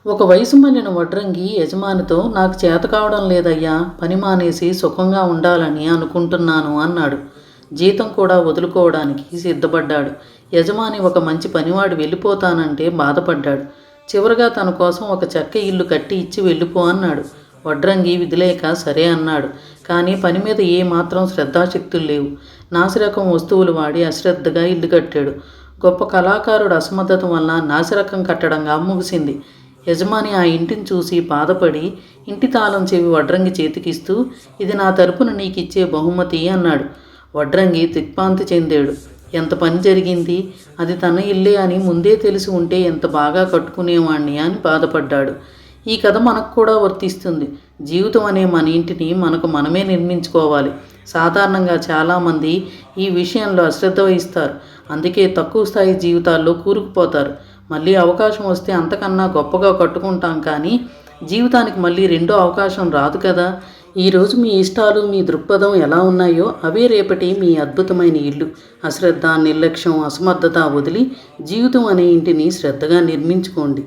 ఒక వయసు మళ్ళిన వడ్రంగి యజమానితో, నాకు చేత కావడం లేదయ్యా, పని మానేసి సుఖంగా ఉండాలని అనుకుంటున్నాను అన్నాడు. జీతం కూడా వదులుకోవడానికి సిద్ధపడ్డాడు. యజమాని ఒక మంచి పనివాడు వెళ్ళిపోతానంటే బాధపడ్డాడు. చివరగా తన కోసం ఒక చెక్క ఇల్లు కట్టి ఇచ్చి వెళ్ళిపో అన్నాడు. వడ్రంగి విధిలేక సరే అన్నాడు. కానీ పని మీద ఏమాత్రం శ్రద్ధాశక్తులు లేవు. నాసిరకం వస్తువులు వాడి అశ్రద్ధగా ఇల్లు కట్టాడు. గొప్ప కళాకారుడు అసమర్థత వల్ల నాసిరకం కట్టడంగా ముగిసింది. యజమాని ఆ ఇంటిని చూసి బాధపడి ఇంటి తాళం చెవి వడ్రంగి చేతికిస్తూ, ఇది నా తరపున నీకిచ్చే బహుమతి అన్నాడు. వడ్రంగి దిగ్భ్రాంతి చెందాడు. ఎంత పని జరిగింది, అది తన ఇల్లే అని ముందే తెలిసి ఉంటే ఎంత బాగా కట్టుకునేవాణ్ణి అని బాధపడ్డాడు. ఈ కథ మనకు కూడా వర్తిస్తుంది. జీవితం అనే మన ఇంటిని మనకు మనమే నిర్మించుకోవాలి. సాధారణంగా చాలామంది ఈ విషయంలో అశ్రద్ధ వహిస్తారు. అందుకే తక్కువ స్థాయి జీవితాల్లో కూరుకుపోతారు. మళ్ళీ అవకాశం వస్తే అంతకన్నా గొప్పగా కట్టుకుంటాం, కానీ జీవితానికి మళ్ళీ రెండో అవకాశం రాదు కదా. ఈరోజు మీ ఇష్టాలు, మీ దృక్పథం ఎలా ఉన్నాయో అవే రేపటి మీ అద్భుతమైన ఇల్లు. అశ్రద్ధ, నిర్లక్ష్యం, అసమర్థత వదిలి జీవితం అనే ఇంటిని శ్రద్ధగా నిర్మించుకోండి.